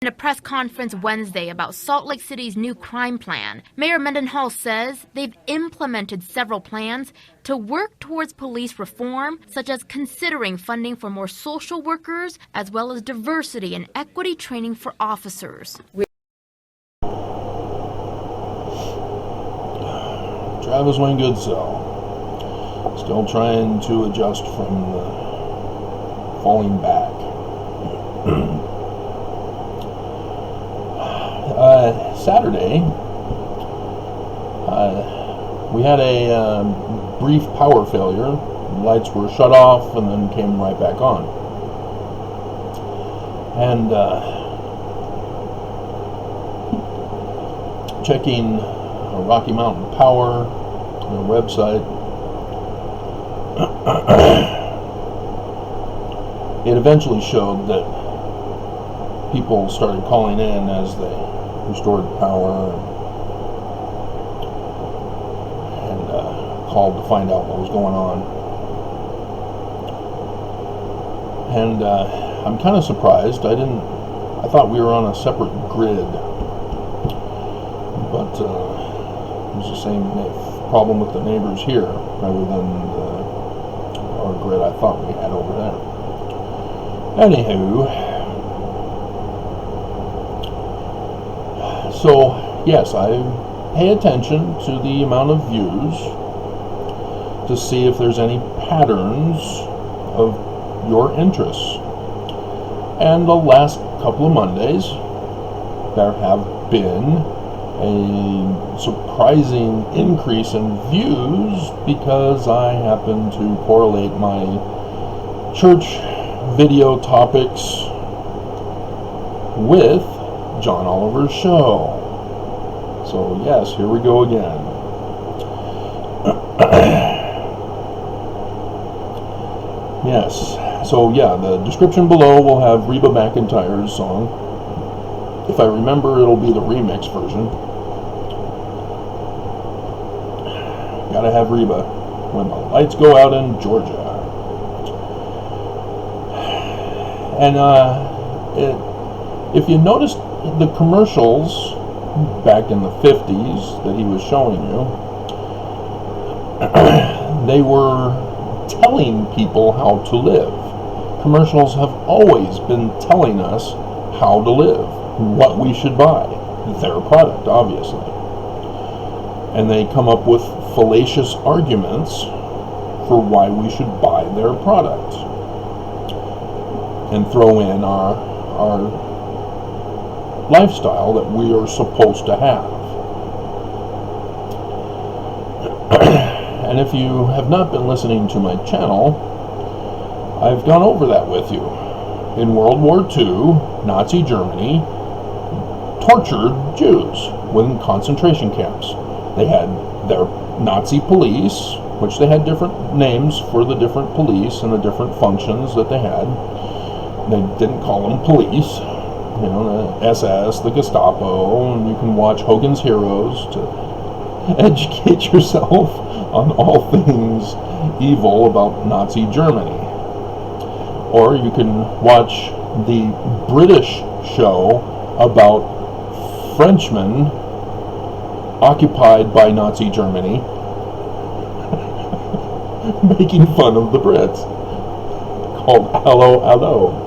In a press conference Wednesday about Salt Lake City's new crime plan, Mayor Mendenhall says they've implemented several plans to work towards police reform, such as considering funding for more social workers, as well as diversity and equity training for officers. Travis Wayne Goodsell, still trying to adjust from the falling back. Saturday, we had a brief power failure. Lights were shut off and then came right back on. And checking Rocky Mountain Power, their website, it eventually showed that people started calling in as they restored power and called to find out what was going on. And I'm kind of surprised. I thought we were on a separate grid, but it was the same problem with the neighbors here rather than our grid I thought we had over there. Anywho, so, yes, I pay attention to the amount of views to see if there's any patterns of your interests. And the last couple of Mondays, there have been a surprising increase in views because I happen to correlate my church video topics with John Oliver's show. So yes, here we go again. Yes, so yeah, the description below will have Reba McEntire's song. If I remember, it'll be the remix version. Gotta have Reba when the lights go out in Georgia. And if you noticed the commercials back in the 50s that he was showing you, they were telling people how to live. Commercials have always been telling us how to live, what we should buy, their product, obviously. And they come up with fallacious arguments for why we should buy their product and throw in our lifestyle that we are supposed to have. And if you have not been listening to my channel, I've gone over that with you. In World War II, Nazi Germany tortured Jews within concentration camps. They had their Nazi police, which they had different names for the different police and the different functions that they had. They didn't call them police. You know, the SS, the Gestapo, and you can watch Hogan's Heroes to educate yourself on all things evil about Nazi Germany. Or you can watch the British show about Frenchmen occupied by Nazi Germany making fun of the Brits, called Hello, Hello.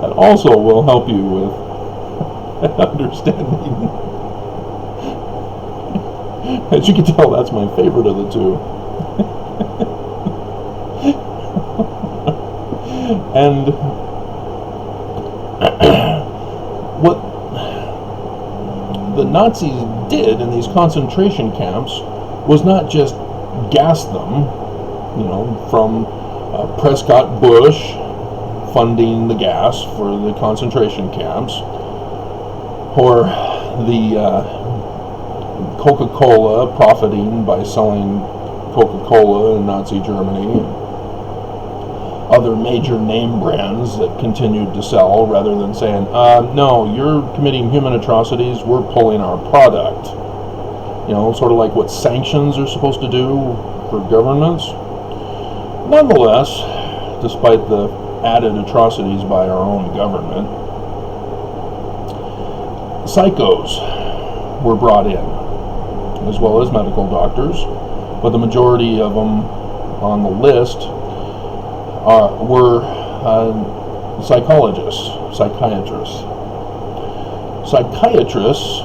That also will help you with understanding. As you can tell, that's my favorite of the two. And what the Nazis did in these concentration camps was not just gas them, you know, from Prescott Bush funding the gas for the concentration camps, or the Coca-Cola profiting by selling Coca-Cola in Nazi Germany, and other major name brands that continued to sell rather than saying, no, you're committing human atrocities, we're pulling our product. You know, sort of like what sanctions are supposed to do for governments. Nonetheless, despite the added atrocities by our own government. Psychos were brought in, as well as medical doctors, but the majority of them on the list were psychologists, psychiatrists. Psychiatrists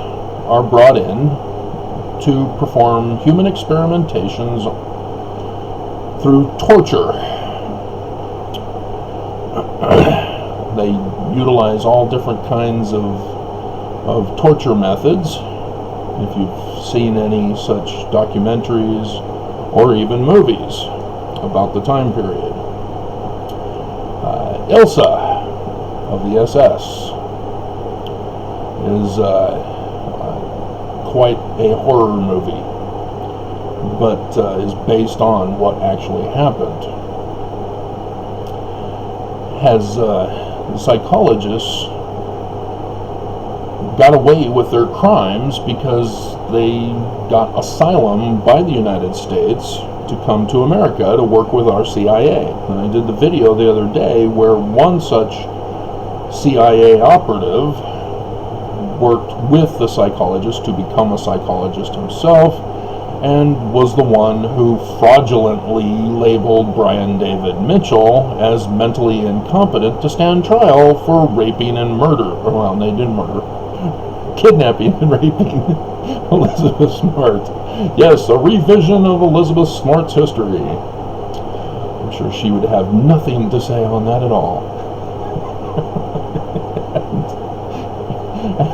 are brought in to perform human experimentations through torture. They utilize all different kinds of torture methods. If you've seen any such documentaries or even movies about the time period. Ilsa of the SS is quite a horror movie, but is based on what actually happened. Has psychologists got away with their crimes because they got asylum by the United States to come to America to work with our CIA. And I did the video the other day where one such CIA operative worked with the psychologist to become a psychologist himself, and was the one who fraudulently labeled Brian David Mitchell as mentally incompetent to stand trial for raping and murder. Well, they didn't murder. Kidnapping and raping Elizabeth Smart. Yes, a revision of Elizabeth Smart's history. I'm sure she would have nothing to say on that at all.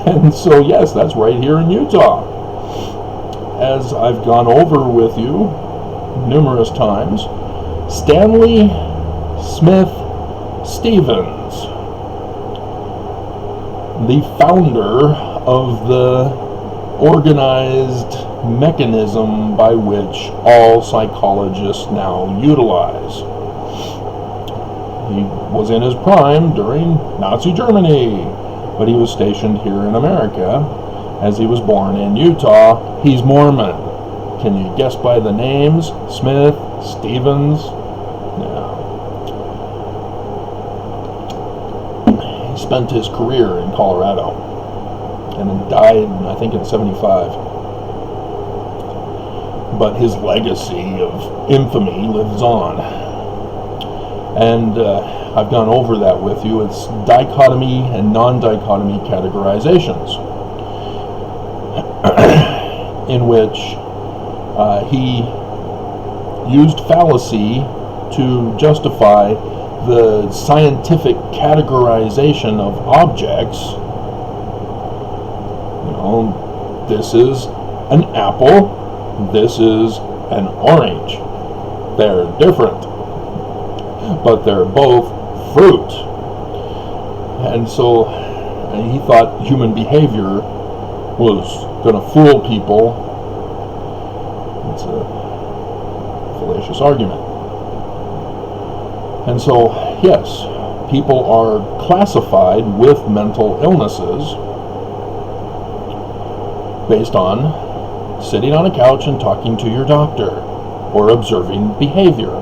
and so, yes, that's right here in Utah. As I've gone over with you numerous times, Stanley Smith Stevens, the founder of the organized mechanism by which all psychologists now utilize. He was in his prime during Nazi Germany, but he was stationed here in America. As he was born in Utah, he's Mormon. Can you guess by the names? Smith, Stevens? Yeah. He spent his career in Colorado and then died, I think, in 75. But his legacy of infamy lives on. And I've gone over that with you. It's dichotomy and non-dichotomy categorizations, in which he used fallacy to justify the scientific categorization of objects. This is an apple, this is an orange. They're different, but they're both fruit. And so he thought human behavior was going to fool people. It's a fallacious argument. And so, yes, people are classified with mental illnesses based on sitting on a couch and talking to your doctor or observing behavior.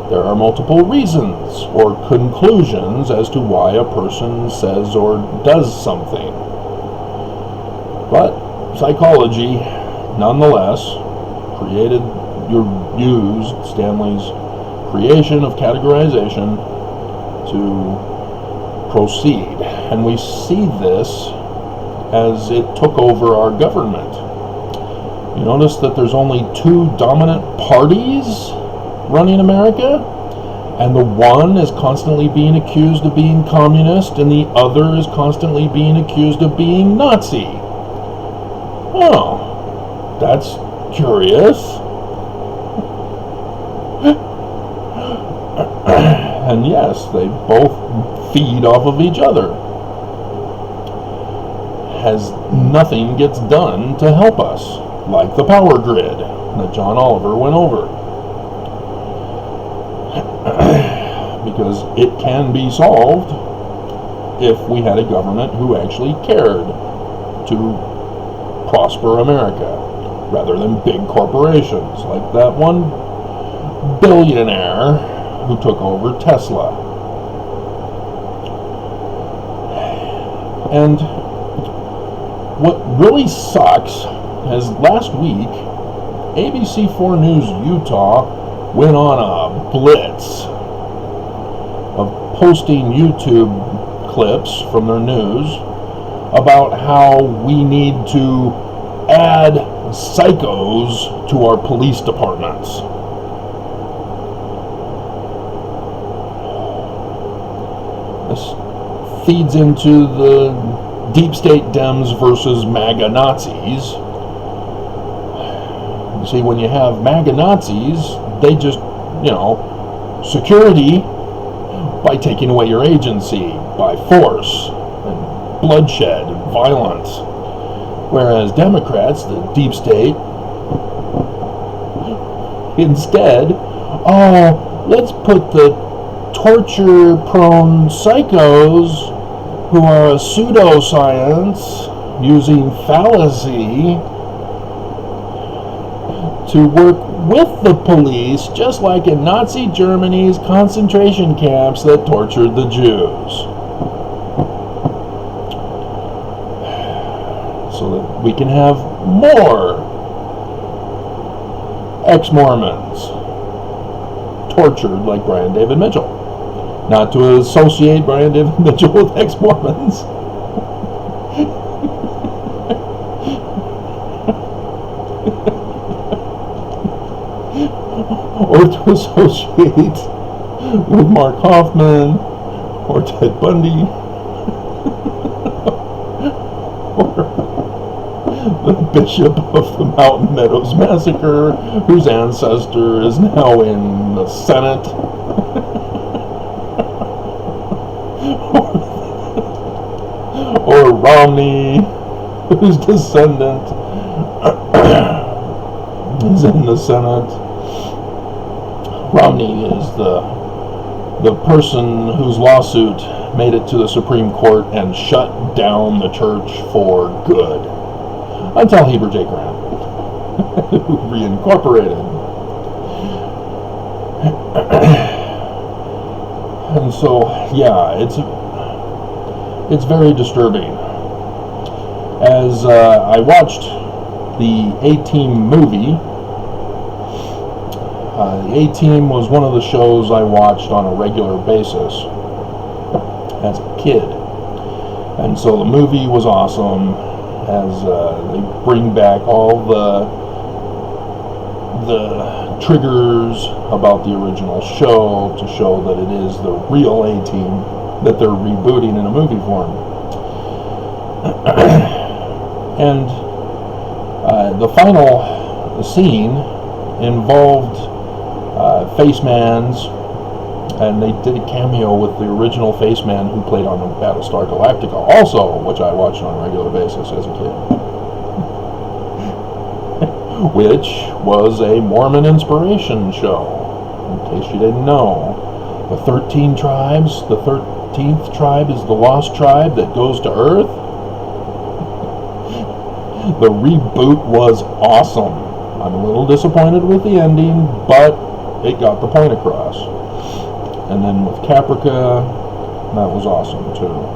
There are multiple reasons or conclusions as to why a person says or does something. But psychology, nonetheless, used Stanley's creation of categorization to proceed. And we see this as it took over our government. You notice that there's only two dominant parties running America, and the one is constantly being accused of being communist, and the other is constantly being accused of being Nazi. Oh, that's curious. And yes, they both feed off of each other, as nothing gets done to help us, like the power grid that John Oliver went over. Because it can be solved if we had a government who actually cared to prosper America, rather than big corporations like that one billionaire who took over Tesla. And what really sucks is last week, ABC4 News Utah went on a blitz of posting YouTube clips from their news about how we need to add psychos to our police departments. This feeds into the deep state Dems versus MAGA Nazis. You see, when you have MAGA Nazis, they just, security by taking away your agency, by force, and bloodshed, and violence. Whereas Democrats, the deep state, instead, let's put the torture-prone psychos who are a pseudoscience using fallacy to work with the police, just like in Nazi Germany's concentration camps that tortured the Jews. So that we can have more ex-Mormons tortured like Brian David Mitchell. Not to associate Brian David Mitchell with ex-Mormons. Or to associate with Mark Hoffman or Ted Bundy or the Bishop of the Mountain Meadows Massacre, whose ancestor is now in the Senate. Or Romney, whose descendant is in the Senate. Romney is the person whose lawsuit made it to the Supreme Court and shut down the church for good. Until Heber J. Grant, who reincorporated. And so, yeah, it's very disturbing. As I watched the A-Team movie, the A-Team was one of the shows I watched on a regular basis as a kid. And so the movie was awesome, as they bring back all the triggers about the original show to show that it is the real A-Team that they're rebooting in a movie form. And the final scene involved Faceman's, and they did a cameo with the original Faceman who played on Battlestar Galactica also, which I watched on a regular basis as a kid. Which was a Mormon inspiration show, in case you didn't know. The 13 tribes, the 13th tribe is the lost tribe that goes to Earth. The reboot was awesome. I'm a little disappointed with the ending, but it got the point across. And then with Caprica, that was awesome too.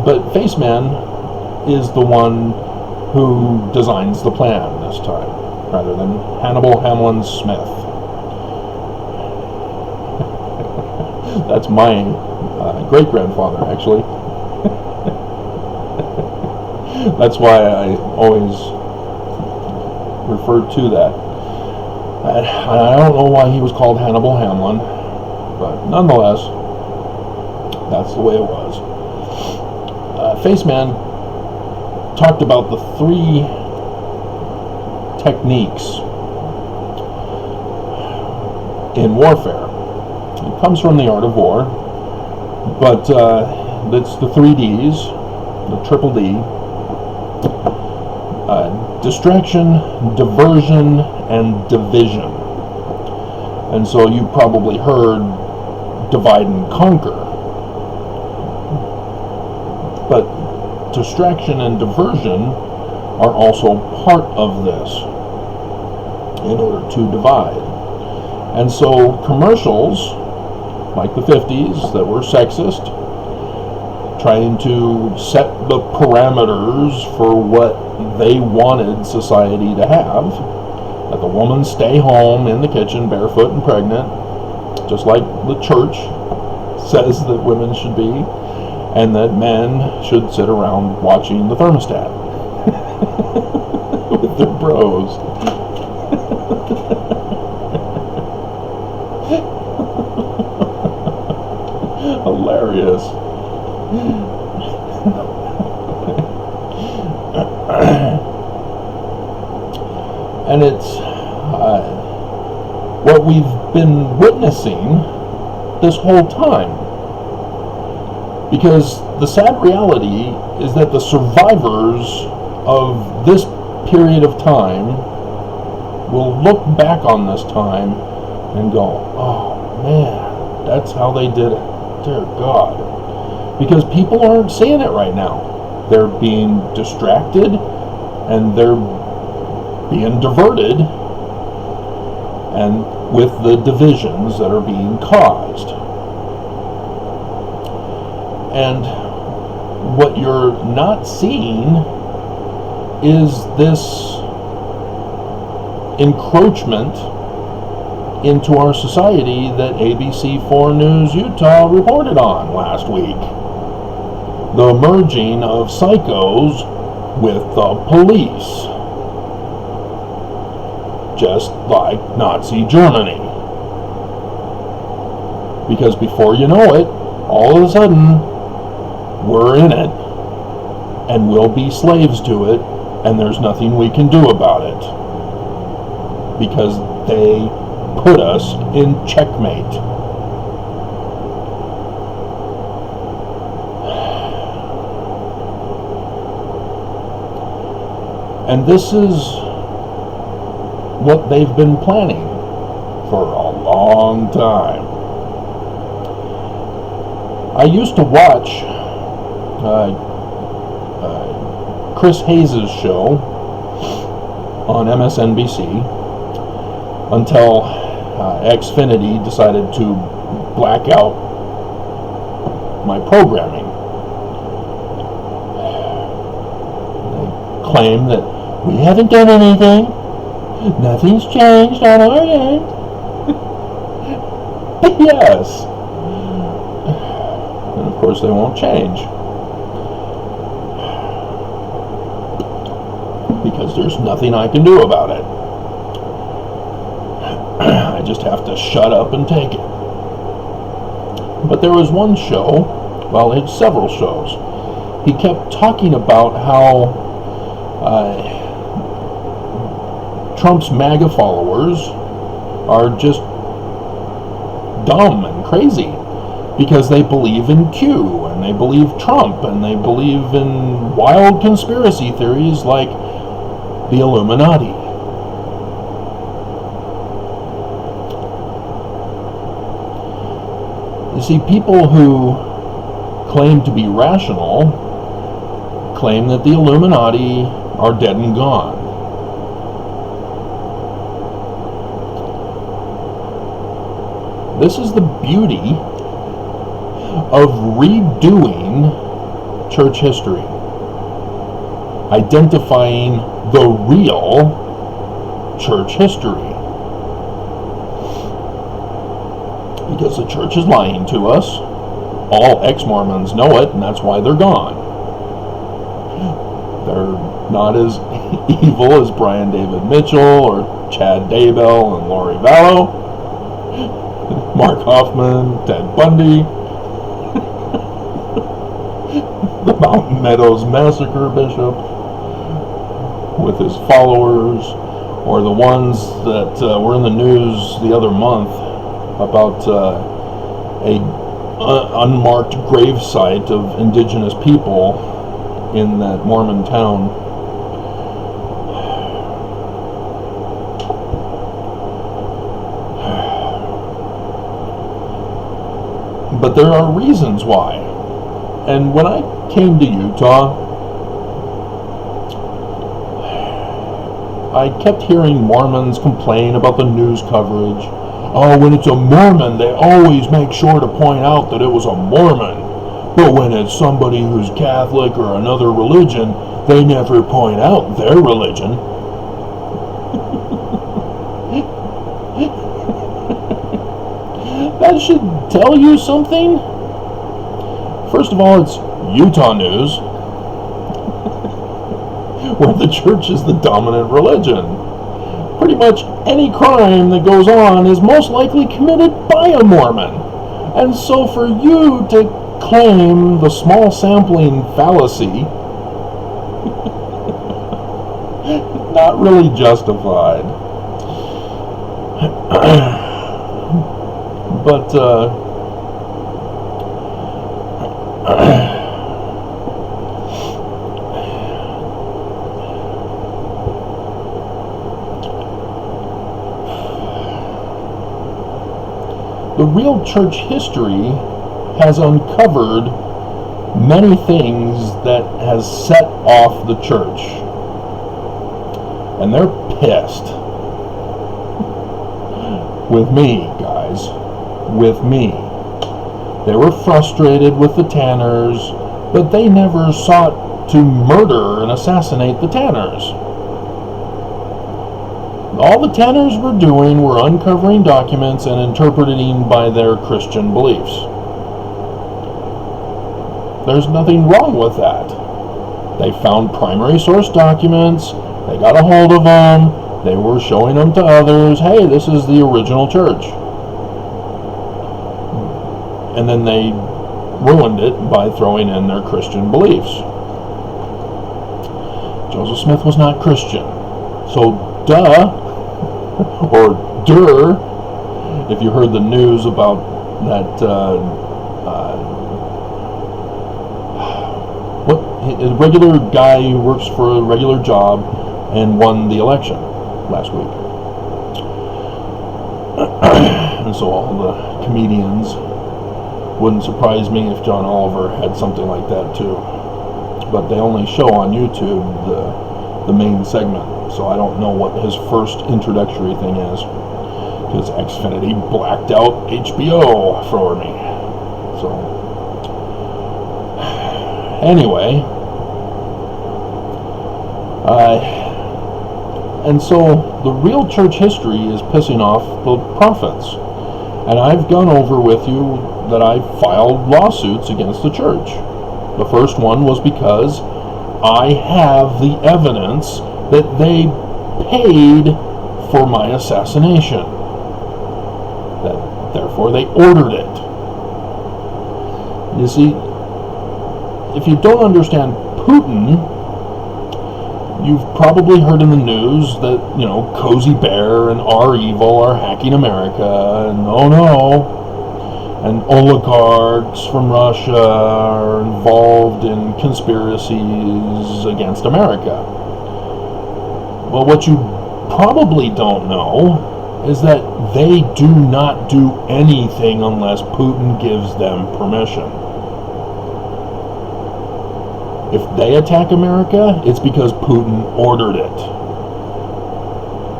But Faceman is the one who designs the plan this time, rather than Hannibal Hamlin Smith. That's my great-grandfather, actually. That's why I always referred to that. I don't know why he was called Hannibal Hamlin, but nonetheless, that's the way it was. Faceman talked about the 3 techniques in warfare. It comes from the art of war, but it's the 3 Ds, the triple D. Distraction, diversion, and division. And so you probably heard divide and conquer. But distraction and diversion are also part of this in order to divide. And so commercials like the 50s, that were sexist, trying to set the parameters for what they wanted society to have. That the woman stay home in the kitchen barefoot and pregnant, just like the church says that women should be, and that men should sit around watching the thermostat with their bros. Hilarious. And it's what we've been witnessing this whole time. Because the sad reality is that the survivors of this period of time will look back on this time and go, oh man, that's how they did it. Dear God. Because people aren't seeing it right now. They're being distracted and they're being diverted, and with the divisions that are being caused. And what you're not seeing is this encroachment into our society that ABC4 News Utah reported on last week. The merging of psychos with the police. Just like Nazi Germany. Because before you know it, all of a sudden, we're in it, and we'll be slaves to it, and there's nothing we can do about it. Because they put us in checkmate. And this is what they've been planning for a long time. I used to watch Chris Hayes' show on MSNBC until Xfinity decided to black out my programming. They claim that we haven't done anything. Nothing's changed on our end. Yes. And of course they won't change. Because there's nothing I can do about it. I just have to shut up and take it. But there was one show, well, it's several shows. He kept talking about how Trump's MAGA followers are just dumb and crazy because they believe in Q and they believe Trump and they believe in wild conspiracy theories like the Illuminati. You see, people who claim to be rational claim that the Illuminati are dead and gone. This is the beauty of redoing church history. Identifying the real church history. Because the church is lying to us. All ex-Mormons know it, and that's why they're gone. They're not as evil as Brian David Mitchell or Chad Daybell and Lori Vallow. Mark Hoffman, Ted Bundy, the Mountain Meadows Massacre Bishop with his followers, or the ones that were in the news the other month about a unmarked gravesite of indigenous people in that Mormon town. But there are reasons why. And when I came to Utah, I kept hearing Mormons complain about the news coverage. Oh, when it's a Mormon, they always make sure to point out that it was a Mormon. But when it's somebody who's Catholic or another religion, they never point out their religion. That should tell you something. First of all, it's Utah news, where the church is the dominant religion. Pretty much any crime that goes on is most likely committed by a Mormon. And so for you to claim the small sampling fallacy, not really justified. But, the real church history has uncovered many things that has set off the church. And they're pissed. With me, guys. With me. They were frustrated with the Tanners, but they never sought to murder and assassinate the Tanners. All the Tanners were doing were uncovering documents and interpreting by their Christian beliefs. There's nothing wrong with that. They found primary source documents, they got a hold of them, they were showing them to others, hey, this is the original church. And then they ruined it by throwing in their Christian beliefs. Joseph Smith was not Christian. So, duh, or dur, if you heard the news about that, a regular guy who works for a regular job and won the election last week. And so all the comedians, wouldn't surprise me if John Oliver had something like that too. But they only show on YouTube the main segment, so I don't know what his first introductory thing is, because Xfinity blacked out HBO for me. So anyway, and so the real church history is pissing off the prophets. And I've gone over with you that I filed lawsuits against the church. The first one was because I have the evidence that they paid for my assassination. That therefore they ordered it. You see, if you don't understand Putin, you've probably heard in the news that, Cozy Bear and R-Evil are hacking America, and oh no, and oligarchs from Russia are involved in conspiracies against America. Well, what you probably don't know is that they do not do anything unless Putin gives them permission. If they attack America, it's because Putin ordered it.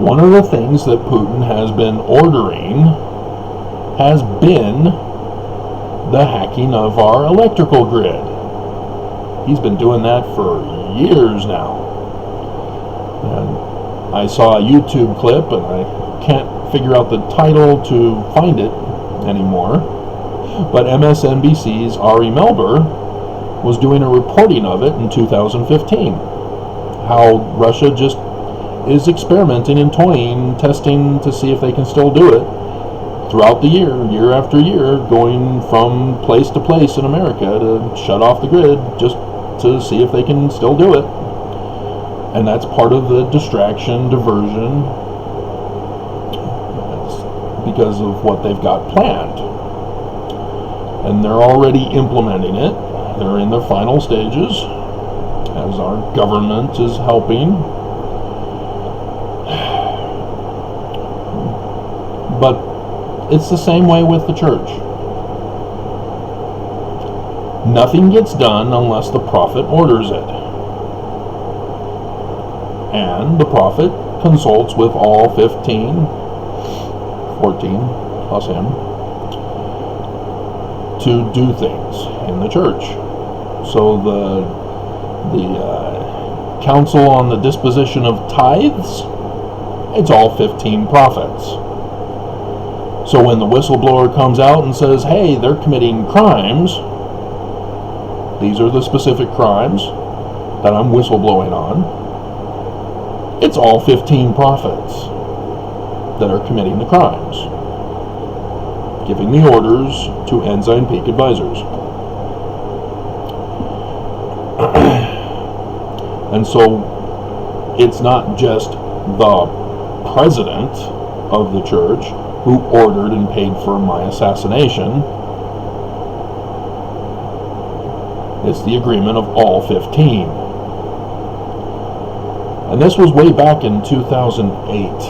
One of the things that Putin has been ordering has been the hacking of our electrical grid. He's been doing that for years now. And I saw a YouTube clip, and I can't figure out the title to find it anymore, but MSNBC's Ari Melber was doing a reporting of it in 2015. How Russia just is experimenting and toying, testing to see if they can still do it throughout the year after year, going from place to place in America to shut off the grid just to see if they can still do it. And that's part of the distraction, diversion, because of what they've got planned. And they're already implementing it. They're in their final stages, as our government is helping. But it's the same way with the church. Nothing gets done unless the prophet orders it. And the prophet consults with all 15 14 plus him, to do things in the church. So the council on the disposition of tithes, it's all 15 prophets. So when the whistleblower comes out and says, hey, they're committing crimes, these are the specific crimes that I'm whistleblowing on, it's all 15 prophets that are committing the crimes, giving the orders to Ensign Peak Advisors. And so it's not just the president of the church who ordered and paid for my assassination. It's the agreement of all 15. And this was way back in 2008.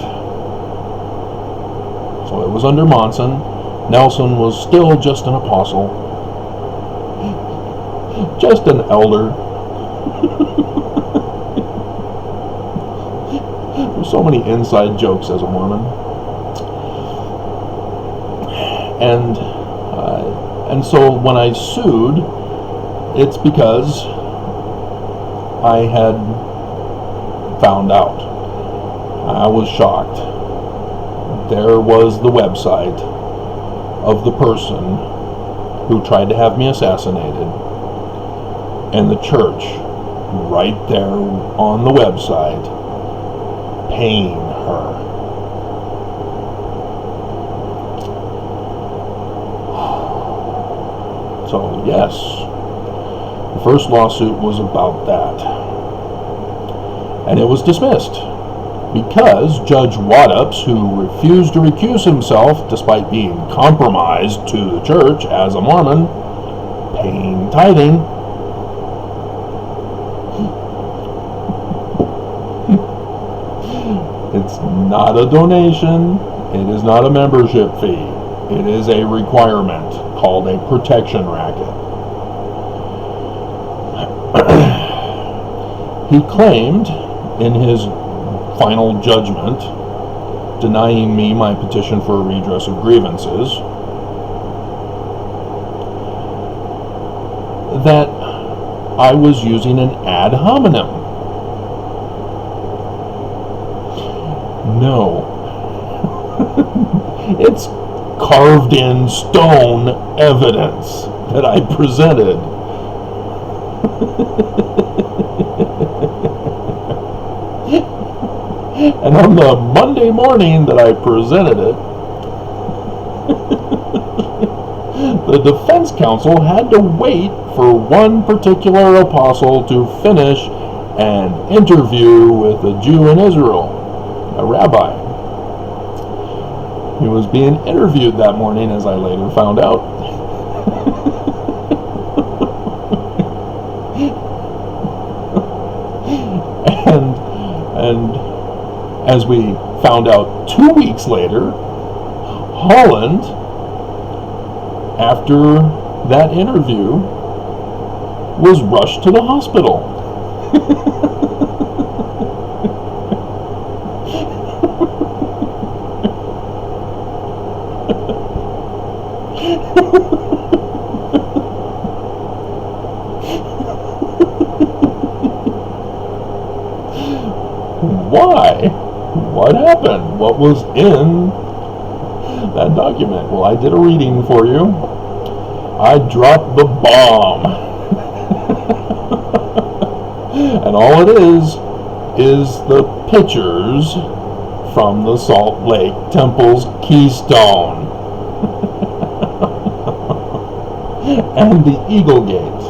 So it was under Monson. Nelson was still just an apostle, just an elder. There's so many inside jokes as a Mormon. And so when I sued, it's because I had found out. I was shocked. There was the website of the person who tried to have me assassinated, and the church right there on the website paying her. So yes, the first lawsuit was about that, and it was dismissed because Judge Waddups, who refused to recuse himself despite being compromised to the church as a Mormon, paying tithing, it's not a donation, it is not a membership fee, it is a requirement called a protection racket. He claimed in his final judgment denying me my petition for a redress of grievances that I was using an ad hominem. No. It's carved in stone evidence that I presented. And on the Monday morning that I presented it, the defense counsel had to wait for one particular apostle to finish an interview with a Jew in Israel, a rabbi. He was being interviewed that morning, as I later found out. and as we found out 2 weeks later, Holland, after that interview, was rushed to the hospital. Why? What happened? What was in that document? Well, I did a reading for you. I dropped the bomb. And all it is the pictures from the Salt Lake Temple's keystone. And the Eagle Gate,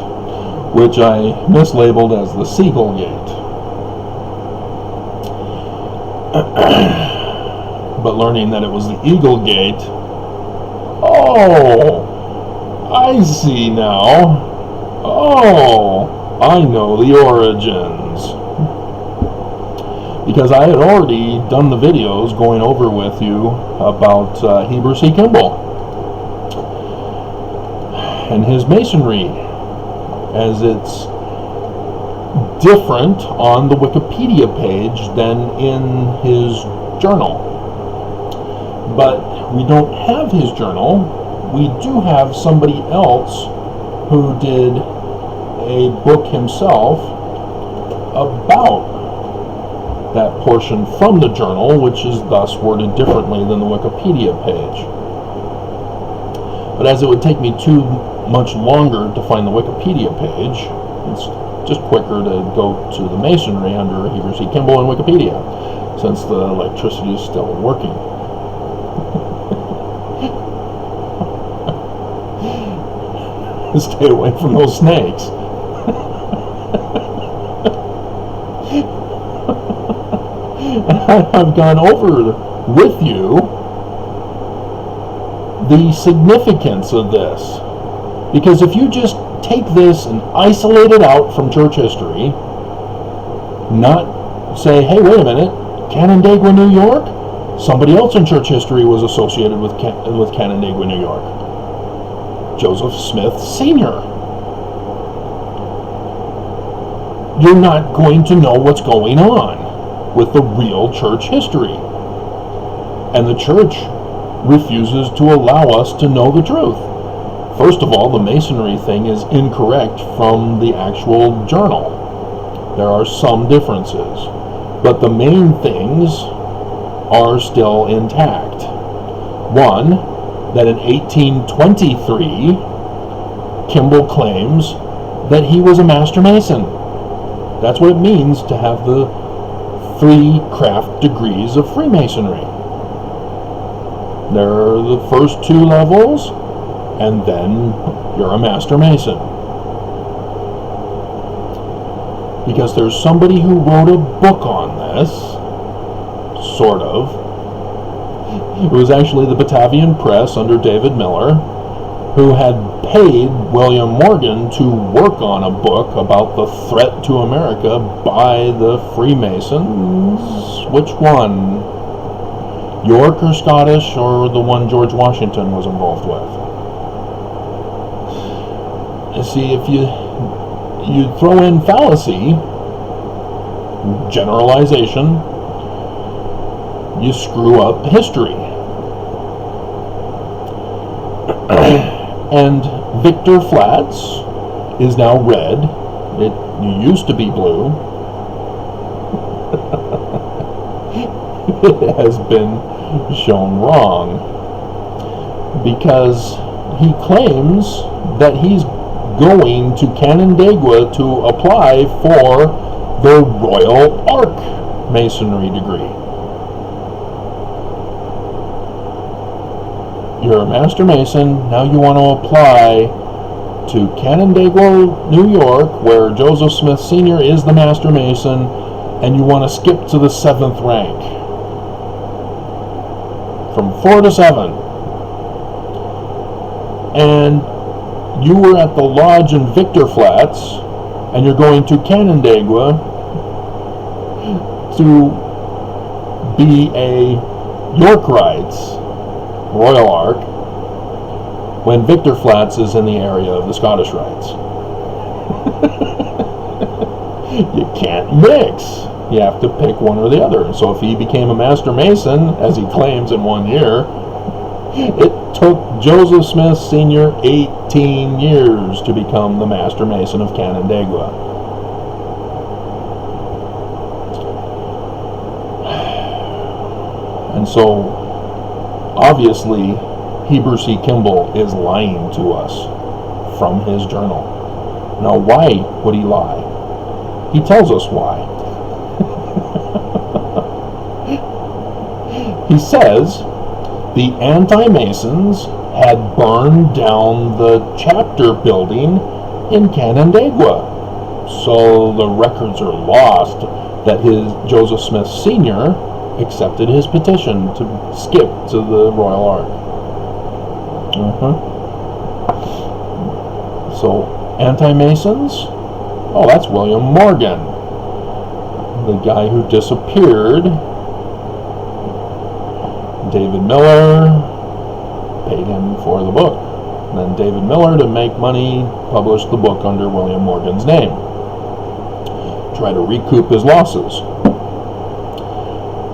which I mislabeled as the Seagull Gate. But learning that it was the Eagle Gate, oh, I see now. Oh, I know the origins. Because I had already done the videos going over with you about Heber C. Kimball and his masonry, as it's different on the Wikipedia page than in his journal. But we don't have his journal. We do have somebody else who did a book himself about that portion from the journal, which is thus worded differently than the Wikipedia page. But as it would take me too much longer to find the Wikipedia page, it's just quicker to go to the Masonry under Heber C. Kimball and Wikipedia, since the electricity is still working. Stay away from those snakes. I've gone over with you the significance of this. Because if you just take this and isolate it out from church history, not say, hey, wait a minute, Canandaigua, New York? Somebody else in church history was associated with Canandaigua, New York. Joseph Smith Sr. You're not going to know what's going on with the real church history. And the church refuses to allow us to know the truth. First of all, the Masonry thing is incorrect from the actual journal. There are some differences, but the main things are still intact. One, that in 1823, Kimball claims that he was a Master Mason. That's what it means to have the 3 craft degrees of Freemasonry. There are the first 2 levels, and then you're a Master Mason. Because there's somebody who wrote a book on this, sort of. It was actually the Batavian Press under David Miller, who had paid William Morgan to work on a book about the threat to America by the Freemasons. Which one? York or Scottish, or the one George Washington was involved with? See, if you throw in fallacy, generalization, you screw up history. And Victor Flats is now red. It used to be blue. It has been shown wrong, because he claims that he's going to Canandaigua to apply for the Royal Ark Masonry degree. You're a Master Mason, now you want to apply to Canandaigua, New York, where Joseph Smith Sr. is the Master Mason, and you want to skip to the 7th rank. From 4 to 7. And you were at the lodge in Victor Flats, and you're going to Canandaigua to be a Yorkrites Royal Ark, when Victor Flats is in the area of the Scottish Rites. You can't mix. You have to pick one or the other. And so if he became a Master Mason, as he claims in 1 year, it took Joseph Smith Sr. 18 years to become the Master Mason of Canandaigua. And so, obviously, Heber C. Kimball is lying to us from his journal. Now, why would he lie? He tells us why. He says the anti-Masons had burned down the chapter building in Canandaigua. So the records are lost that Joseph Smith Sr. accepted his petition to skip to the Royal Ark. So, anti-Masons? Oh, that's William Morgan, the guy who disappeared. David Miller paid him for the book. And then David Miller, to make money, published the book under William Morgan's name. Try to recoup his losses.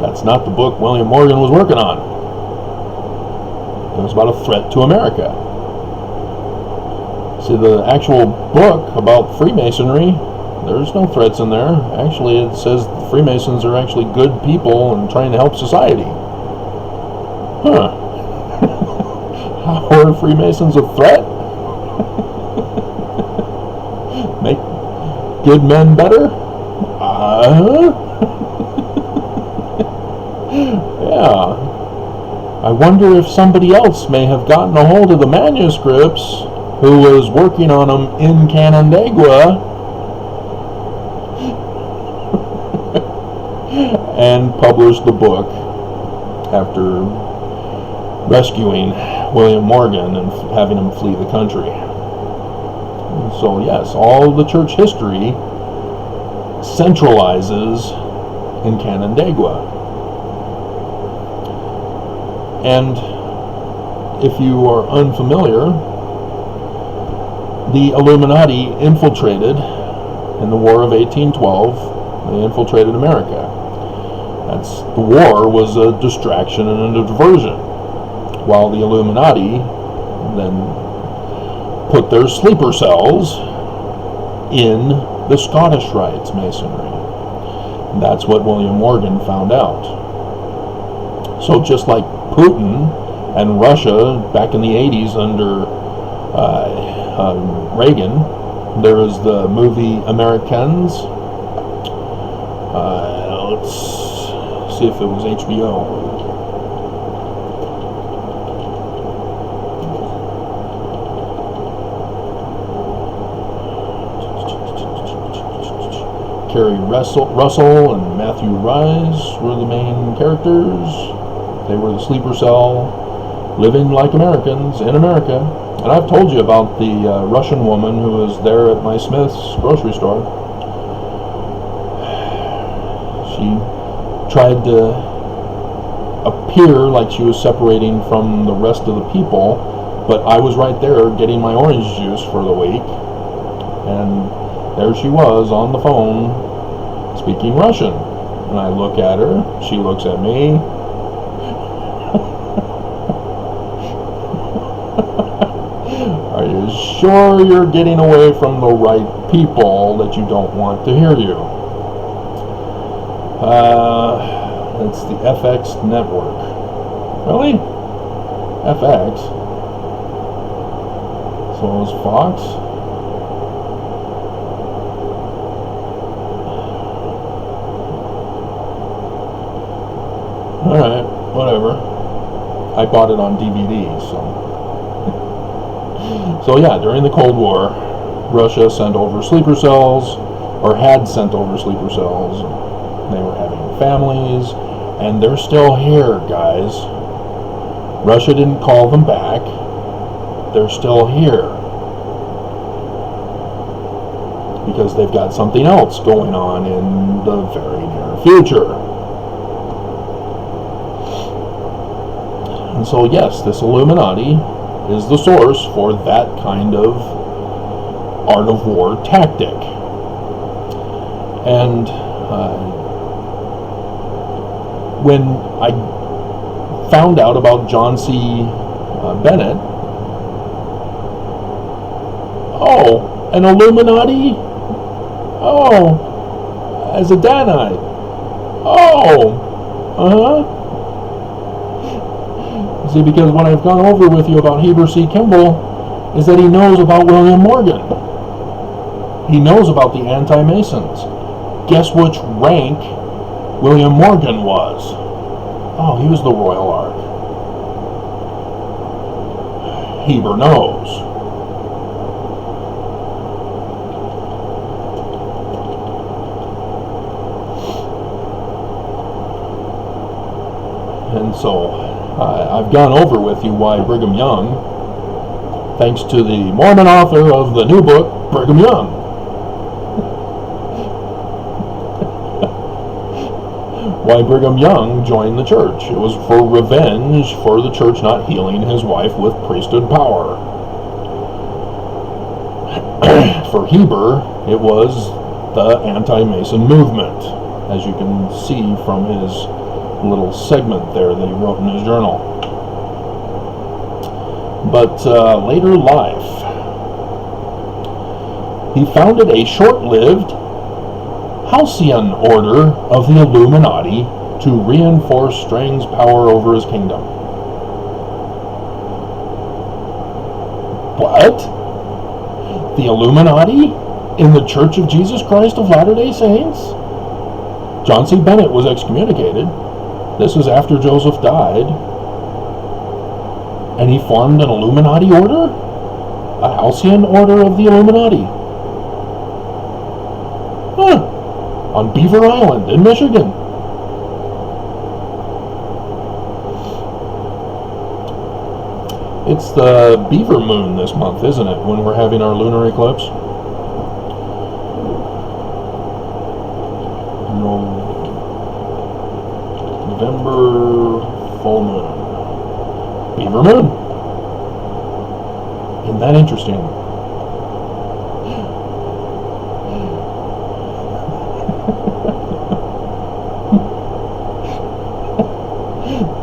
That's not the book William Morgan was working on. It was about a threat to America. See, the actual book about Freemasonry, there's no threats in there. Actually, it says the Freemasons are actually good people and trying to help society. Huh. How are Freemasons a threat? Make good men better? Yeah. I wonder if somebody else may have gotten a hold of the manuscripts who was working on them in Canandaigua and published the book after rescuing William Morgan and having him flee the country. And so yes, all the church history centralizes in Canandaigua. And if you are unfamiliar, the Illuminati infiltrated in the War of 1812. They infiltrated America. The war was a distraction and a diversion, while the Illuminati then put their sleeper cells in the Scottish Rites Masonry. And that's what William Morgan found out. So just like Putin and Russia back in the 80s under Reagan, there was the movie Americans. Let's see if it was HBO. Kerry Russell and Matthew Rhys were the main characters. They were the sleeper cell, living like Americans in America. And I've told you about the Russian woman who was there at my Smith's grocery store. She tried to appear like she was separating from the rest of the people, but I was right there getting my orange juice for the week, and there she was on the phone speaking Russian. And I look at her, she looks at me. Are you sure you're getting away from the right people that you don't want to hear you? It's the FX network. Really? FX? So it was Fox? Alright, whatever. I bought it on DVD, so. So yeah, during the Cold War, Russia sent over sleeper cells, or had sent over sleeper cells. They were having families, and they're still here, guys. Russia didn't call them back. They're still here. Because they've got something else going on in the very near future. And so yes, this Illuminati is the source for that kind of art of war tactic. And when I found out about John C. Bennett, oh, an Illuminati? Oh, as a Danite? Oh, See, because what I've gone over with you about Heber C. Kimball is that he knows about William Morgan. He knows about the anti-Masons. Guess which rank William Morgan was? Oh, he was the Royal Ark. Heber knows. And so I've gone over with you why Brigham Young, thanks to the Mormon author of the new book, Brigham Young, why Brigham Young joined the church. It was for revenge for the church not healing his wife with priesthood power. For Heber, it was the anti-Mason movement, as you can see from his little segment there that he wrote in his journal. but later life. He founded a short-lived Halcyon order of the Illuminati to reinforce Strang's power over his kingdom. What? The Illuminati in the Church of Jesus Christ of Latter-day Saints? John C. Bennett was excommunicated. This was after Joseph died. And he formed an Illuminati order? A Halcyon order of the Illuminati. Huh. On Beaver Island in Michigan. It's the beaver moon this month, isn't it, when we're having our lunar eclipse? November full moon. Beaver moon. Isn't that interesting?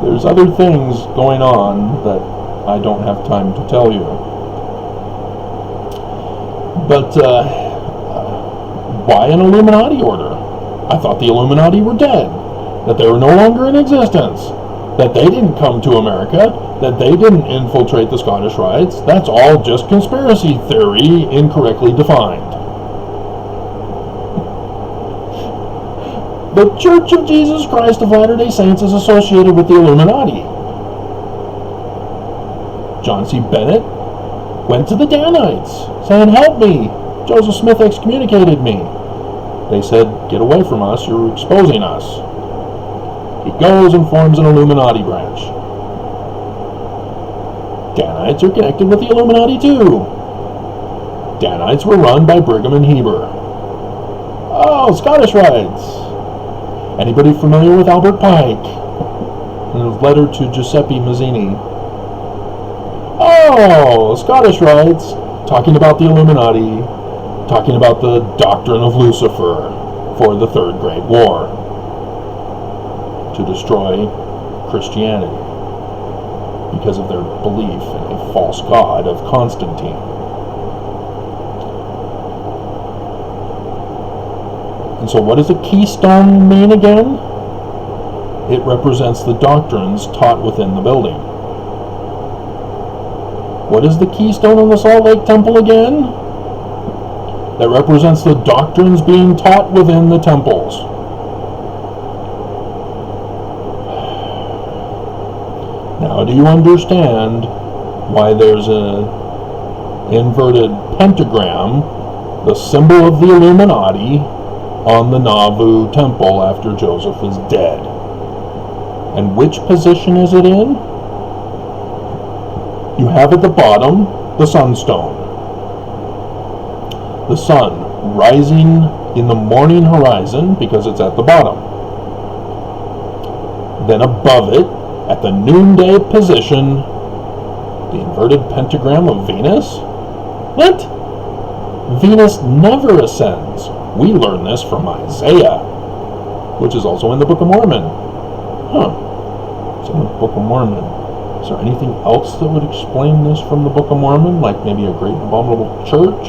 There's other things going on that I don't have time to tell you. But why an Illuminati order? I thought the Illuminati were dead, that they were no longer in existence, that they didn't come to America, that they didn't infiltrate the Scottish Rites. That's all just conspiracy theory incorrectly defined. The Church of Jesus Christ of Latter-day Saints is associated with the Illuminati. John C. Bennett went to the Danites, saying, "Help me! Joseph Smith excommunicated me." They said, "Get away from us, you're exposing us." He goes and forms an Illuminati branch. Danites are connected with the Illuminati too. Danites were run by Brigham and Heber. Oh, Scottish Rites. Anybody familiar with Albert Pike? And his letter to Giuseppe Mazzini. Oh, Scottish Rites, talking about the Illuminati, talking about the doctrine of Lucifer for the Third Great War, to destroy Christianity because of their belief in a false god of Constantine. And so what does a keystone mean again? It represents the doctrines taught within the building. What is the keystone in the Salt Lake Temple again? That represents the doctrines being taught within the temples. Now, do you understand why there's an inverted pentagram, the symbol of the Illuminati, on the Nauvoo temple after Joseph is dead? And which position is it in? You have at the bottom the sunstone. The sun rising in the morning horizon because it's at the bottom. Then above it, at the noonday position, the inverted pentagram of Venus? What? Venus never ascends. We learn this from Isaiah, which is also in the Book of Mormon. It's in the Book of Mormon. Is there anything else that would explain this from the Book of Mormon? Like maybe a great abominable church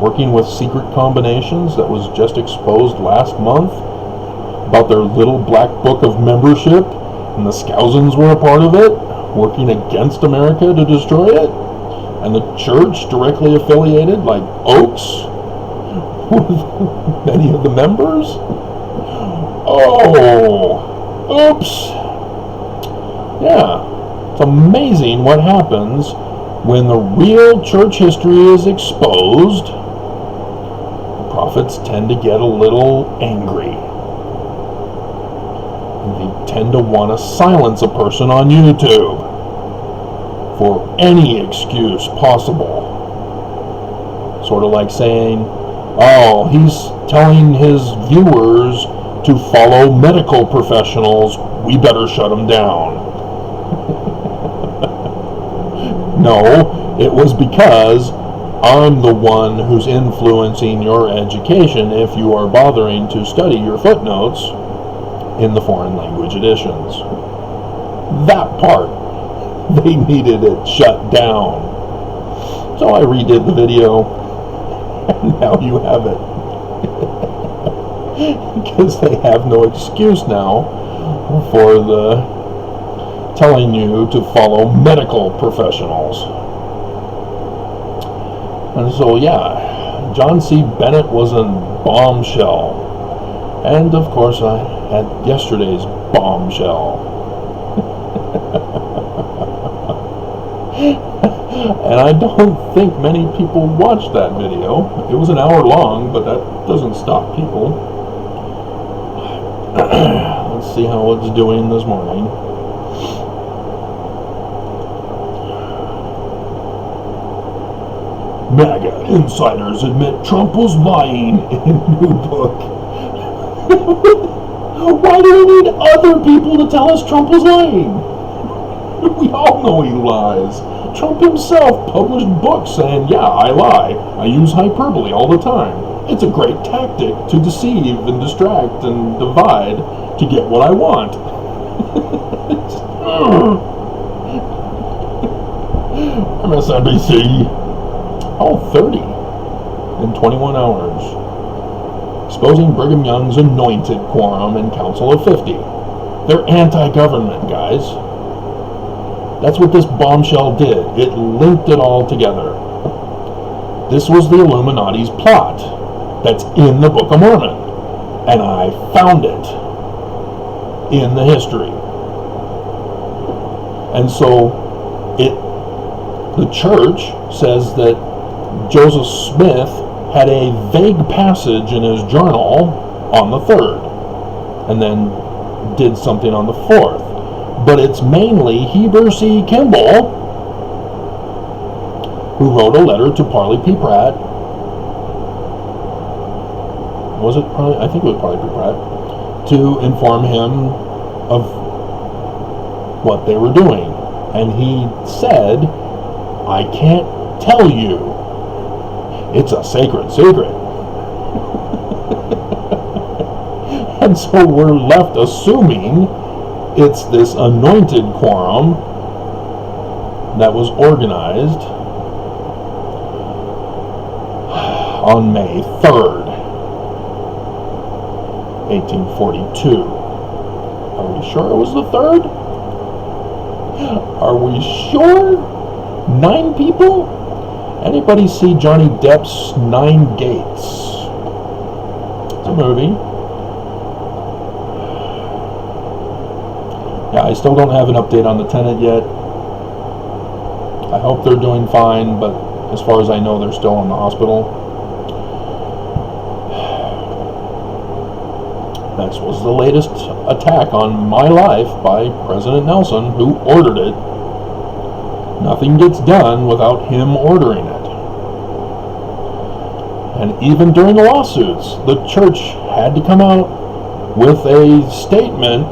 working with secret combinations that was just exposed last month about their little black book of membership, and the Scousins were a part of it, working against America to destroy it, and the church directly affiliated, like Oaks, with many of the members? Oh, oops. Yeah, it's amazing what happens when the real church history is exposed. The prophets tend to get a little angry. They tend to want to silence a person on YouTube for any excuse possible. Sort of like saying, oh, he's telling his viewers to follow medical professionals, we better shut him down. No, it was because I'm the one who's influencing your education if you are bothering to study your footnotes in the foreign language editions. That part they needed it shut down. So I redid the video, and now you have it. Because they have no excuse now for the telling you to follow medical professionals. And so, yeah, John C. Bennett was a bombshell. And, of course, I had yesterday's bombshell. And I don't think many people watched that video. It was an hour long, but that doesn't stop people. Let's see how it's doing this morning. MAGA insiders admit Trump was lying in new book. Why do we need other people to tell us Trump was lying? We all know he lies. Trump himself published books saying, yeah, I lie. I use hyperbole all the time. It's a great tactic to deceive and distract and divide to get what I want. MSNBC. Oh, 30 in 21 hours. Exposing Brigham Young's anointed quorum and Council of 50. They're anti-government, guys. That's what this bombshell did. It linked it all together. This was the Illuminati's plot that's in the Book of Mormon. And I found it in the history. And so the church says that Joseph Smith had a vague passage in his journal on the 3rd, and then did something on the 4th. But it's mainly Heber C. Kimball who wrote a letter to Parley P. Pratt. Was it Parley? I think it was Parley P. Pratt, to inform him of what they were doing. And he said, I can't tell you. It's a sacred secret. And so we're left assuming it's this anointed quorum that was organized on May 3rd, 1842. Are we sure it was the 3rd? Are we sure? 9 people? Anybody see Johnny Depp's 9 Gates? It's a movie. Yeah, I still don't have an update on the tenant yet. I hope they're doing fine, but as far as I know, they're still in the hospital. This was the latest attack on my life by President Nelson, who ordered it. Nothing gets done without him ordering it. And even during the lawsuits, the church had to come out with a statement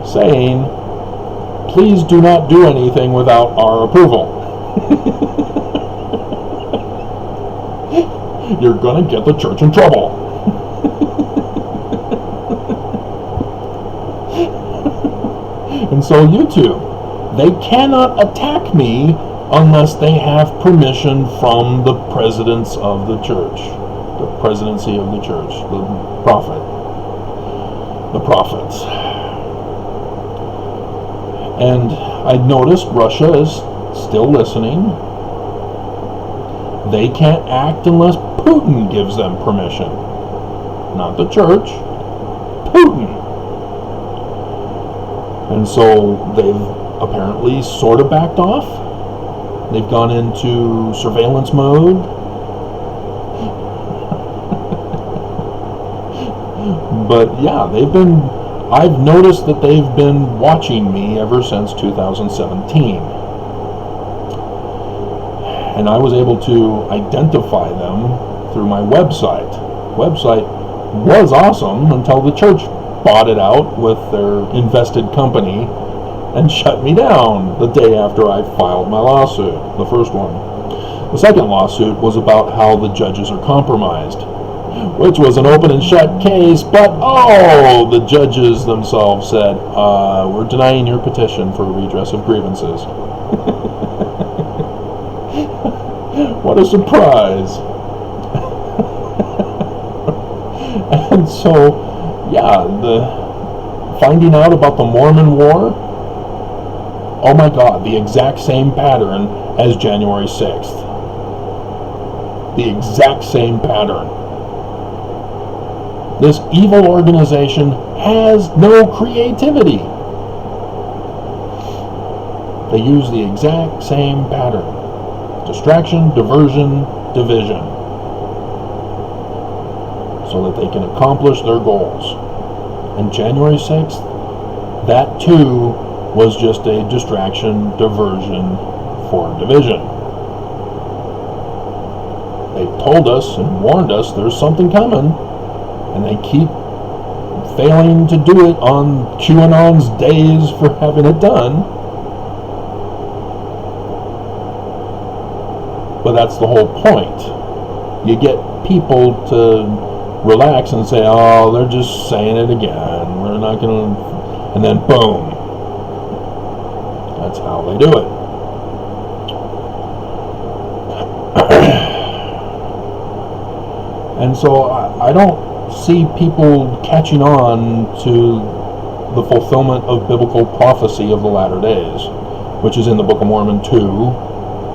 saying, please do not do anything without our approval. You're going to get the church in trouble. And so YouTube, they cannot attack me unless they have permission from the presidents of the church, the presidency of the church, the prophets. And I noticed Russia is still listening. They can't act unless Putin gives them permission. Not the church, Putin. And so they've apparently sort of backed off. They've gone into surveillance mode. But yeah, I've noticed that they've been watching me ever since 2017. And I was able to identify them through my website. Website was awesome until the church bought it out with their invested company and shut me down the day after I filed my lawsuit, the first one. The second lawsuit was about how the judges are compromised. which was an open and shut case, but the judges themselves said, we're denying your petition for redress of grievances. What a surprise. And so, yeah, the finding out about the Mormon War, oh my God, the exact same pattern as January 6th. The exact same pattern. This evil organization has no creativity. They use the exact same pattern. Distraction, diversion, division. So that they can accomplish their goals. And January 6th, that too was just a distraction, diversion for division. They told us and warned us there's something coming, and they keep failing to do it on QAnon's days for having it done. But that's the whole point. You get people to relax and say, oh, they're just saying it again. We're not going to... And then boom. That's how they do it. And so I don't see people catching on to the fulfillment of biblical prophecy of the latter days, which is in the Book of Mormon 2.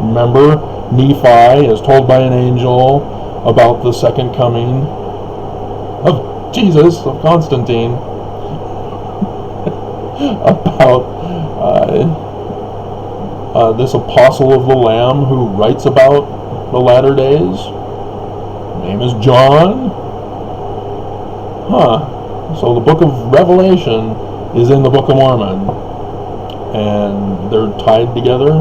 Remember, Nephi is told by an angel about the second coming of Jesus, of Constantine, about this apostle of the Lamb who writes about the latter days. His name is John. So the book of Revelation is in the Book of Mormon, and they're tied together.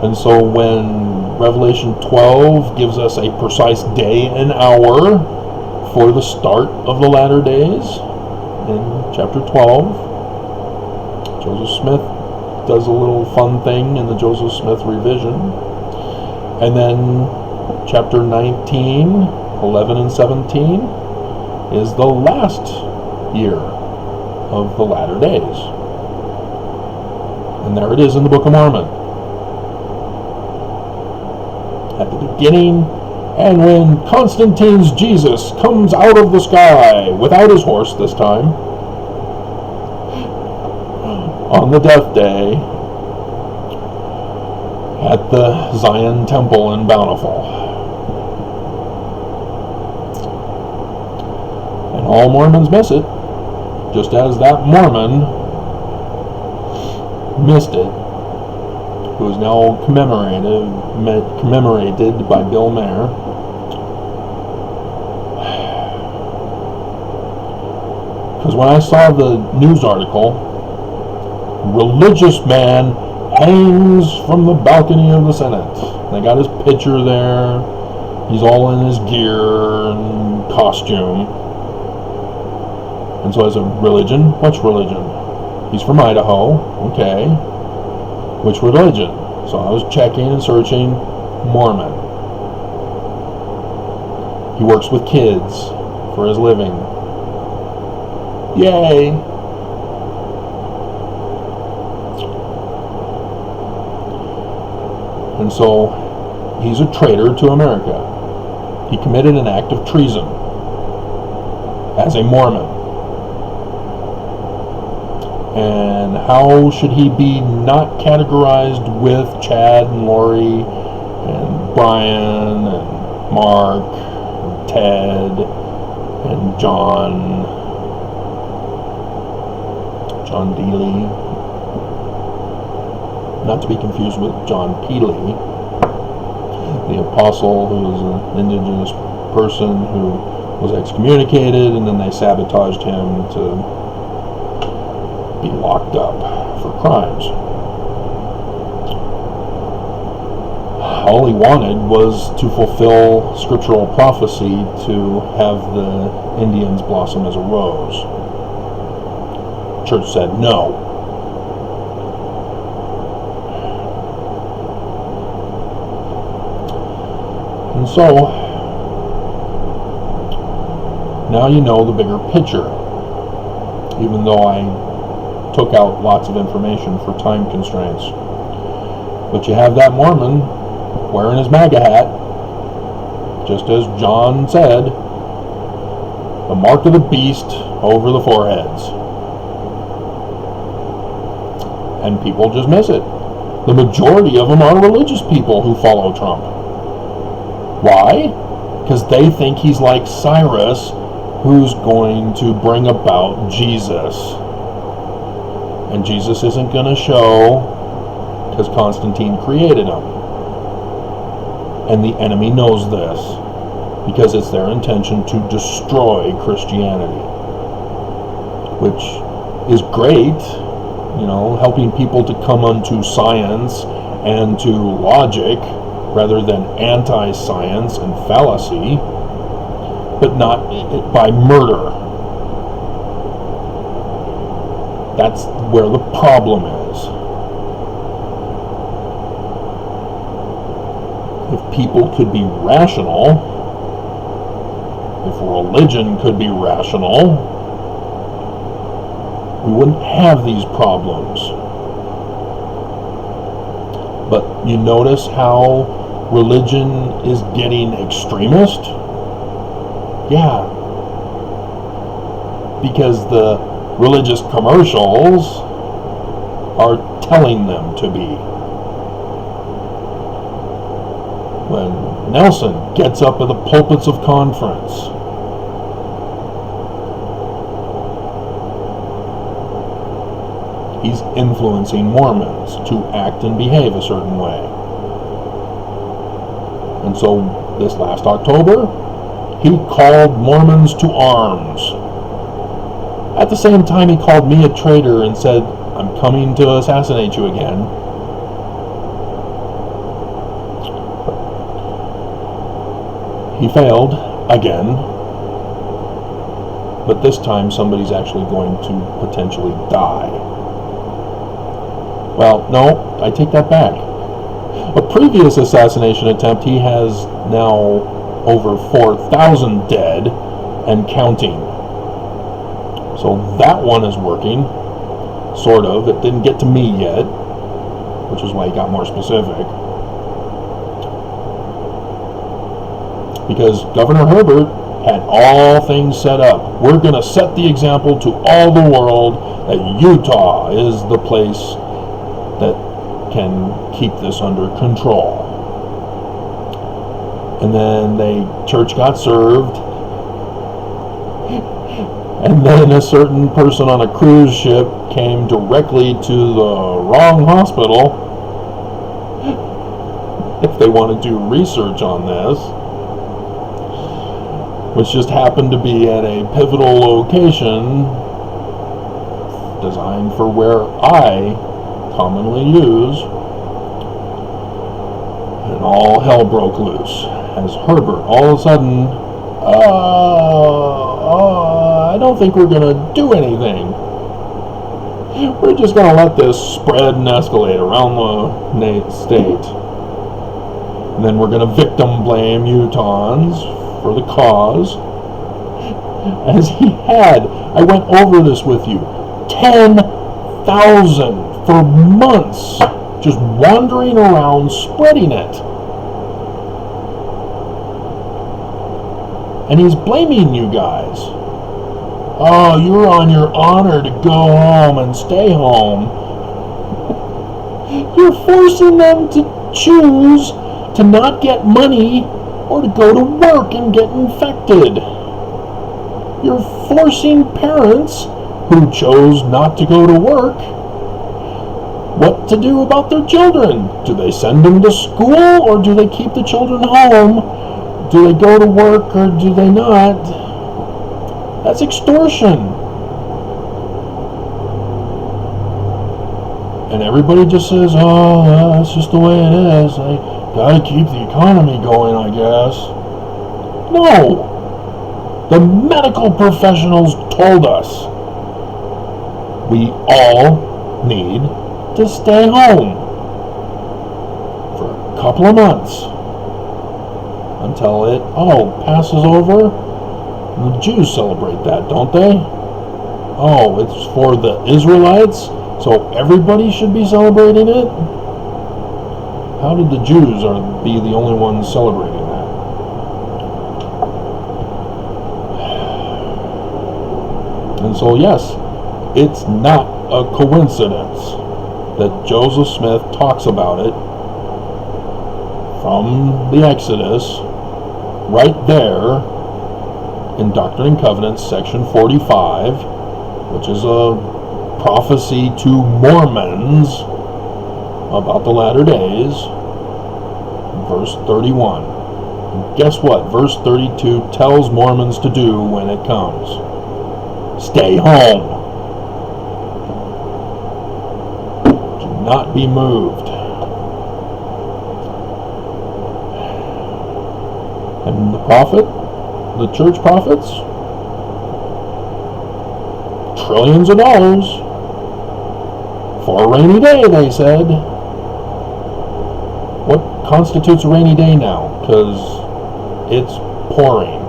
And so when Revelation 12 gives us a precise day and hour for the start of the latter days, in chapter 12, Joseph Smith does a little fun thing in the Joseph Smith revision. And then chapter 19, 11 and 17 is the last year of the latter days. And there it is in the Book of Mormon. At the beginning, and when Constantine's Jesus comes out of the sky, without his horse this time, on the death day, at the Zion Temple in Bountiful. And all Mormons miss it, just as that Mormon missed it, who is now commemorated by Bill Maher. Because when I saw the news article, religious man hangs from the balcony of the Senate. They got his picture there. He's all in his gear and costume. And so I said, religion? Which religion? He's from Idaho. Okay. Which religion? So I was checking and searching. Mormon. He works with kids for his living. Yay! And so he's a traitor to America. He committed an act of treason as a Mormon. And how should he be not categorized with Chad and Lori and Brian and Mark and Ted and John Dealey? Not to be confused with John Peely, the apostle who was an indigenous person who was excommunicated, and then they sabotaged him to be locked up for crimes. All he wanted was to fulfill scriptural prophecy to have the Indians blossom as a rose. Church said no. And so Now you know the bigger picture, even though I took out lots of information for time constraints. But you have that Mormon wearing his MAGA hat, just as John said, the mark of the beast over the foreheads. And people just miss it. The majority of them are religious people who follow Trump. Why? Because they think he's like Cyrus, who's going to bring about Jesus. And Jesus isn't going to show, because Constantine created him. And the enemy knows this, because it's their intention to destroy Christianity. Which is great, helping people to come unto science and to logic rather than anti-science and fallacy, but not by murder. That's where the problem is. If people could be rational, if religion could be rational, we wouldn't have these problems. But you notice how religion is getting extremist? Yeah. Because the religious commercials are telling them to be. When Nelson gets up at the pulpits of conference, he's influencing Mormons to act and behave a certain way. And so this last October, he called Mormons to arms. At the same time, he called me a traitor and said, "I'm coming to assassinate you again." He failed again. But this time, somebody's actually going to potentially die. Well, no, I take that back. A previous assassination attempt, he has now over 4,000 dead and counting. So that one is working, sort of. It didn't get to me yet, which is why he got more specific. Because Governor Herbert had all things set up. We're going to set the example to all the world that Utah is the place that can keep this under control. And then the church got served. And then a certain person on a cruise ship came directly to the wrong hospital, if they want to do research on this, which just happened to be at a pivotal location designed for where I commonly use, and all hell broke loose as Herbert all of a sudden, I don't think we're going to do anything. We're just going to let this spread and escalate around the state. And then we're going to victim blame Utahns for the cause. As he had, I went over this with you, 10,000 for months, just wandering around spreading it. And he's blaming you guys. Oh, you're on your honor to go home and stay home. You're forcing them to choose to not get money or to go to work and get infected. You're forcing parents who chose not to go to work what to do about their children. Do they send them to school or do they keep the children home? Do they go to work or do they not? That's extortion. And everybody just says, oh, that's just the way it is. I gotta keep the economy going, I guess. No! The medical professionals told us we all need to stay home for a couple of months until it passes over The Jews celebrate that, don't they? Oh, it's for the Israelites, so everybody should be celebrating it? How did the Jews be the only ones celebrating that? And so, yes, it's not a coincidence that Joseph Smith talks about it from the Exodus right there in Doctrine and Covenants, section 45, which is a prophecy to Mormons about the latter days, verse 31. And guess what? Verse 32 tells Mormons to do when it comes. Stay home. Do not be moved. And the prophet, the church prophets, trillions of dollars for a rainy day, they said. What constitutes a rainy day now? Because it's pouring,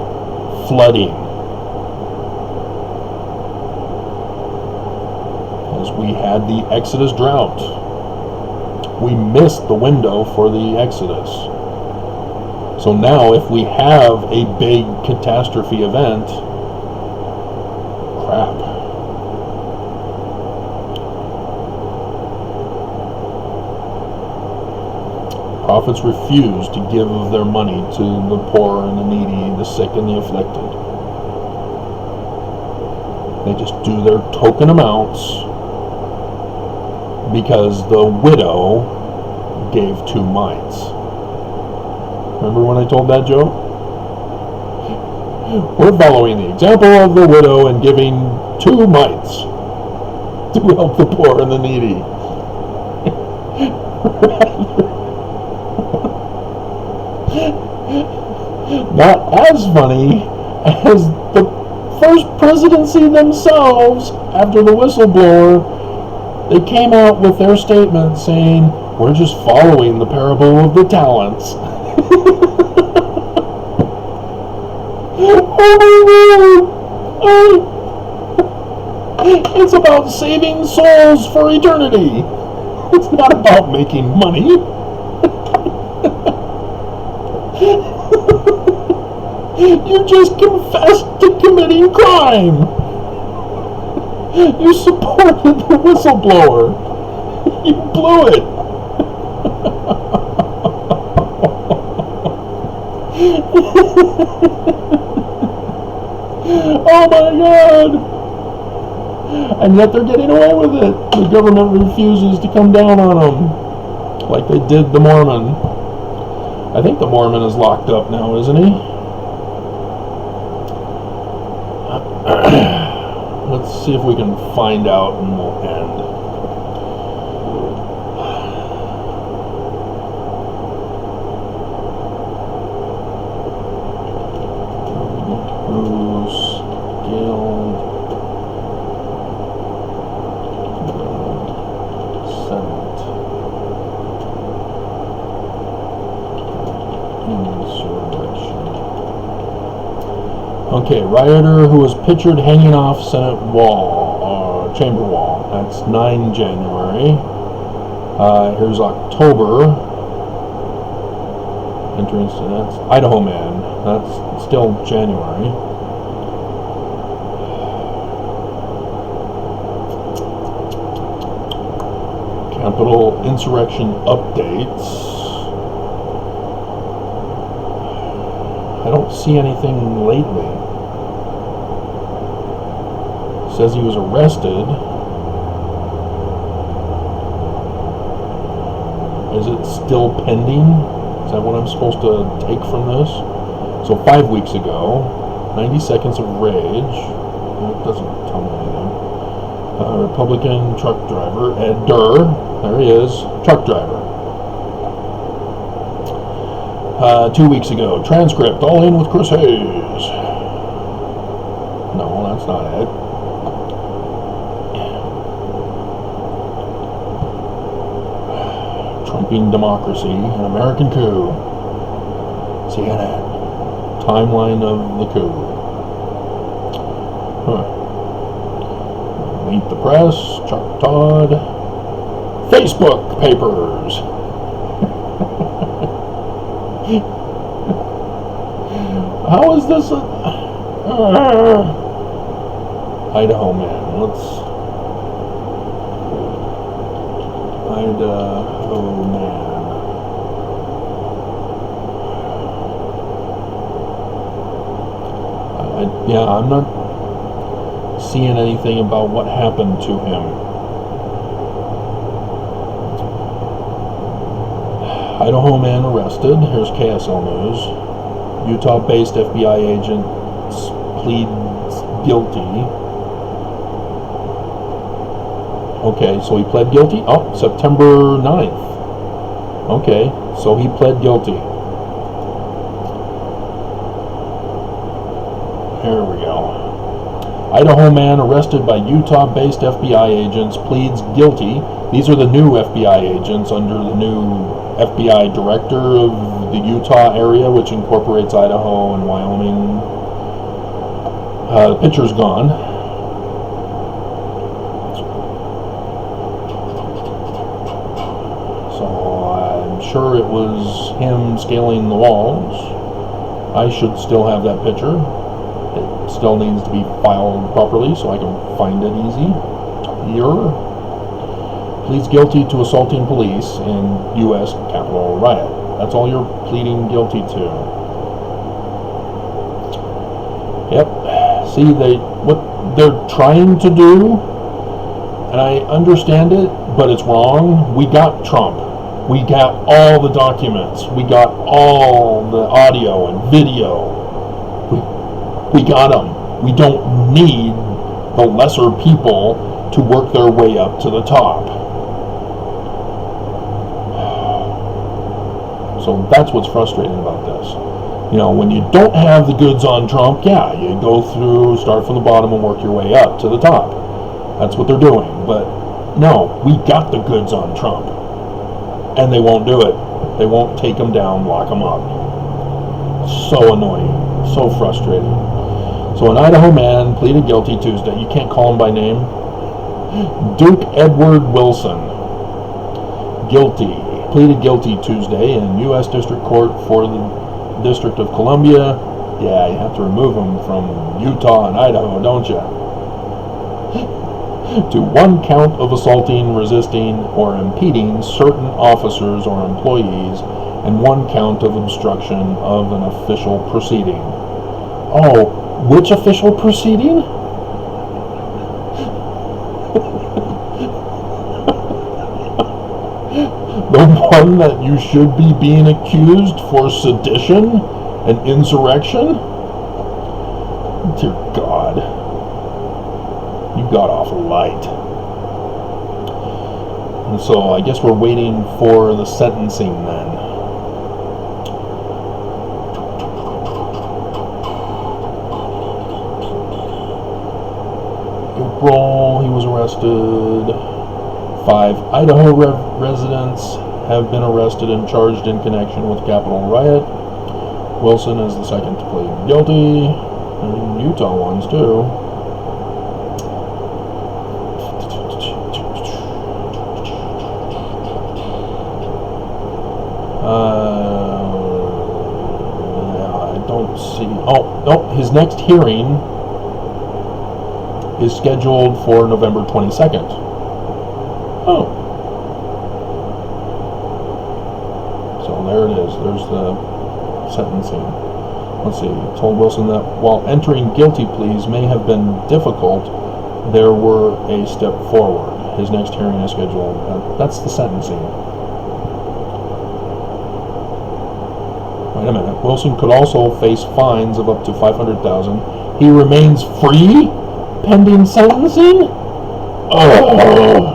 flooding. As we had the Exodus drought. We missed the window for the Exodus. So now if we have a big catastrophe event, crap. Prophets refuse to give of their money to the poor and the needy, the sick and the afflicted. They just do their token amounts because the widow gave 2 mites. Remember when I told that joke? We're following the example of the widow and giving 2 mites to help the poor and the needy. Not as funny as the first presidency themselves after the whistleblower. They came out with their statement saying, we're just following the parable of the talents. Oh my God! It's about saving souls for eternity. It's not about making money. You just confessed to committing crime. You supported the whistleblower. You blew it. Oh my God! And yet they're getting away with it. The government refuses to come down on them, like they did the Mormon. I think the Mormon is locked up now, isn't he? Let's see if we can find out and we'll end. Okay, rioter who was pictured hanging off Senate wall, chamber wall. That's 9 January. Here's October. Entrance, that's Idaho man. That's still January. Capitol insurrection updates. I don't see anything lately. Says he was arrested. Is it still pending? Is that what I'm supposed to take from this? So 5 weeks ago, 90 seconds of rage. It doesn't tell me anything. Republican truck driver, Ed Durr. There he is, truck driver. 2 weeks ago, transcript, all in with Chris Hayes. No, that's not it. Trumping democracy, an American coup. CNN. Timeline of the coup. Meet the Press, Chuck Todd, Facebook Papers. How is this Idaho man? Idaho man. I'm not seeing anything about what happened to him. Idaho man arrested. Here's KSL News. Utah-based FBI agents pleads guilty. Okay, so he pled guilty? Oh, September 9th. Okay, so he pled guilty. Here we go. Idaho man arrested by Utah-based FBI agents pleads guilty. These are the new FBI agents under the new FBI director of the Utah area, which incorporates Idaho and Wyoming. The picture's gone. So I'm sure it was him scaling the walls. I should still have that picture. It still needs to be filed properly so I can find it easy. Here. Pleads guilty to assaulting police in U.S. Capitol riot. That's all you're pleading guilty to. Yep. See, what they're trying to do, and I understand it, but it's wrong. We got Trump. We got all the documents. We got all the audio and video. We got them. We don't need the lesser people to work their way up to the top. So that's what's frustrating about this. You know, when you don't have the goods on Trump, yeah, you go through, start from the bottom and work your way up to the top. That's what they're doing. But no, we got the goods on Trump. And they won't do it. They won't take him down, lock him up. So annoying. So frustrating. So an Idaho man pleaded guilty Tuesday. You can't call him by name. Duke Edward Wilson. Guilty. Pleaded guilty Tuesday in U.S. District Court for the District of Columbia. Yeah, you have to remove him from Utah and Idaho, don't you? To one count of assaulting, resisting, or impeding certain officers or employees, and one count of obstruction of an official proceeding. Oh, which official proceeding? The one that you should be being accused for sedition and insurrection? Dear God. You got awful light. And so I guess we're waiting for the sentencing then. April, he was arrested. 5 Idaho residents have been arrested and charged in connection with Capitol riot. Wilson is the second to plead guilty. And Utah ones too. I don't see. Oh, no, his next hearing is scheduled for November 22nd. Oh. So there it is. There's the sentencing. Let's see. Told Wilson that while entering guilty pleas may have been difficult, there were a step forward. His next hearing is scheduled. That's the sentencing. Wait a minute. Wilson could also face fines of up to $500,000. He remains free pending sentencing? Oh.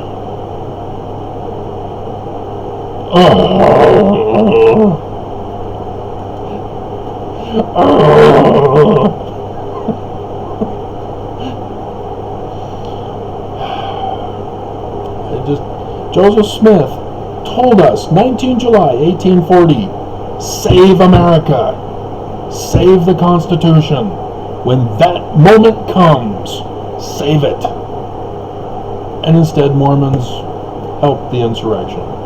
Joseph Smith told us, 19 July 1840, save America, save the Constitution, When that moment comes, save it. And instead, Mormons help the insurrection.